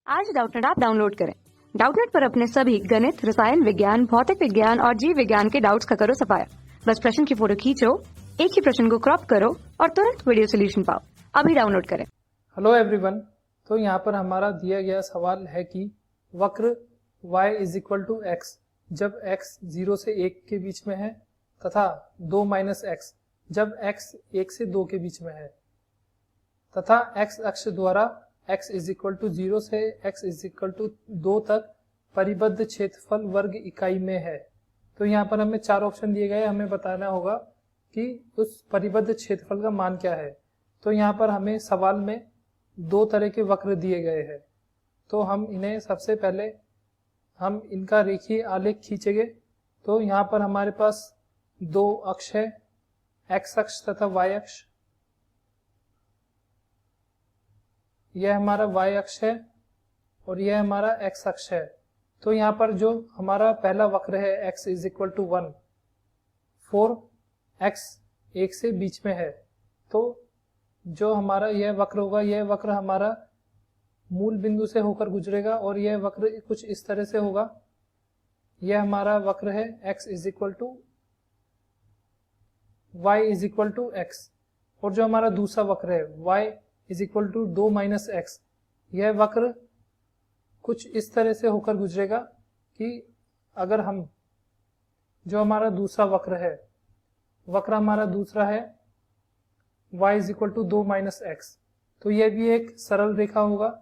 आज Doubtnut app download करें। Doubtnut पर अपने सभी गणित, रसायन विज्ञान, भौतिक विज्ञान और जीव विज्ञान के डाउट्स का करो सफाया। बस प्रश्न की फोटो खींचो, एक ही प्रश्न को क्रॉप करो और तुरंत वीडियो सोल्यूशन पाओ। अभी डाउनलोड करें। हेलो एवरीवन, तो यहाँ पर हमारा दिया गया सवाल है कि वक्र y is equal to X जब x 0 से 1 के बीच में है तथा 2 माइनस एक्स जब x 1 से 2 के बीच में है तथा x अक्ष द्वारा x इज इक्वल टू 0 से x इज इक्वल टू 2 तक परिबद्ध क्षेत्रफल वर्ग इकाई में है। तो यहाँ पर हमें 4 ऑप्शन दिए गए, हमें बताना होगा कि उस परिबद्ध क्षेत्रफल का मान क्या है। तो यहाँ पर हमें सवाल में 2 तरह के वक्र दिए गए हैं, तो हम इन्हें सबसे पहले हम इनका रेखीय आलेख खींचेंगे। तो यहाँ पर हमारे पास 2 अक्ष है, x अक्ष तथा y अक्ष। यह हमारा y अक्ष है और यह हमारा x अक्ष है। तो यहाँ पर जो हमारा पहला वक्र है x is equal to 1 4 x 1 से बीच में है, तो जो हमारा यह वक्र होगा, यह वक्र हमारा मूल बिंदु से होकर गुजरेगा और यह वक्र कुछ इस तरह से होगा। यह हमारा वक्र है x is equal to y is equal to x। और जो हमारा दूसरा वक्र है y is equal to 2 minus X, यह वक्र कुछ इस तरह से होकर गुजरेगा कि अगर हम जो हमारा दूसरा वक्र है, वक्र हमारा दूसरा है y is equal to 2 minus X, तो यह भी एक सरल रेखा होगा।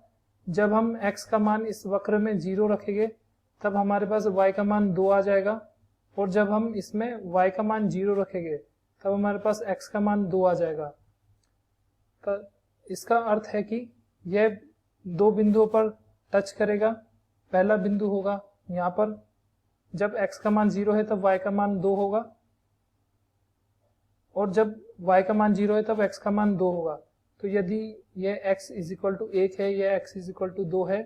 जब हम x का मान इस वक्र में 0 रखेंगे तब हमारे पास y का मान 2 आ जाएगा, और जब हम इसमें y का मान 0 रखेंगे तब हमारे पास x का मान 2 आ जाएगा। तो इसका अर्थ है कि यह 2 बिंदुओं पर टच करेगा। पहला बिंदु होगा यहाँ पर, जब x का मान 0 है तब y का मान 2 होगा, और जब y का मान 0 है तब x का मान 2 होगा। तो यदि यह x इज इक्वल टू 1 है, यह x इज इक्वल टू 2 है,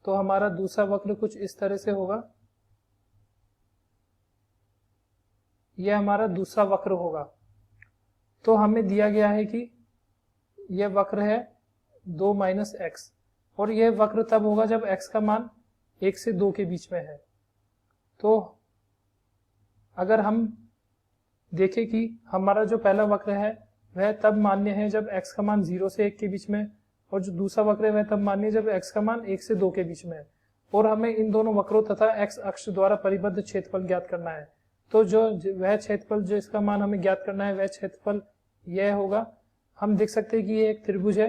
तो हमारा दूसरा वक्र कुछ इस तरह से होगा। यह हमारा दूसरा वक्र होगा। तो हमें दिया गया है कि यह वक्र है 2 माइनस एक्स, और यह वक्र तब होगा जब x का मान 1 से 2 के बीच में है। तो अगर हम देखें कि हमारा जो पहला वक्र है वह तब मान्य है जब x का मान 0 से 1 के बीच में, और जो दूसरा वक्र है वह तब मान्य है जब x का मान 1 से 2 के बीच में है। और हमें इन दोनों वक्रों तथा x अक्ष द्वारा परिबद्ध क्षेत्रफल ज्ञात करना है। तो जो वह क्षेत्रफल जो इसका मान हमें ज्ञात करना है, वह क्षेत्रफल यह होगा। हम देख सकते हैं कि ये एक त्रिभुज है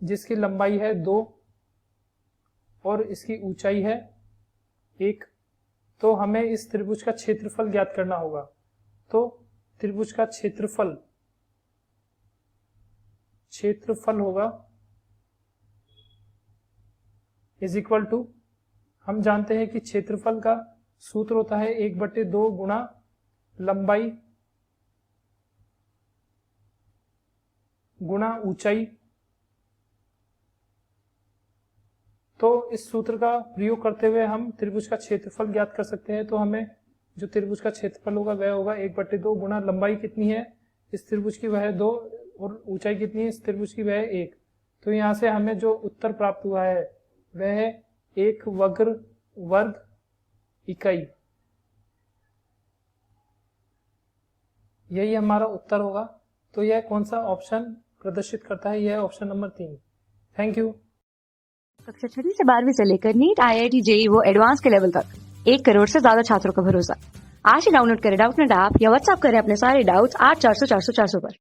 जिसकी लंबाई है 2 और इसकी ऊंचाई है 1। तो हमें इस त्रिभुज का क्षेत्रफल ज्ञात करना होगा। तो त्रिभुज का क्षेत्रफल होगा इज इक्वल टू, हम जानते हैं कि क्षेत्रफल का सूत्र होता है 1/2 गुणा लंबाई गुणा ऊंचाई। तो इस सूत्र का प्रयोग करते हुए हम त्रिभुज का क्षेत्रफल ज्ञात कर सकते हैं। तो हमें जो त्रिभुज का क्षेत्रफल होगा वह होगा 1/2 गुणा लंबाई कितनी है इस त्रिभुज की, वह है 2, और ऊंचाई कितनी है इस त्रिभुज की, वह है 1। तो यहाँ से हमें जो उत्तर प्राप्त हुआ है वह है 1 वर्ग इकाई। यही हमारा उत्तर होगा। तो यह कौन सा ऑप्शन प्रदर्शित करता है? यह ऑप्शन नंबर 3। Thank you. कक्षा 6 से 12वीं से लेकर नीट, IIT, JEE वो एडवांस के लेवल तक 1 करोड़ से ज्यादा छात्रों का भरोसा। आज ही डाउनलोड करें डाउटनेट ऐप या व्हाट्सएप करें अपने सारे डाउट्स 8400 400 400 पर।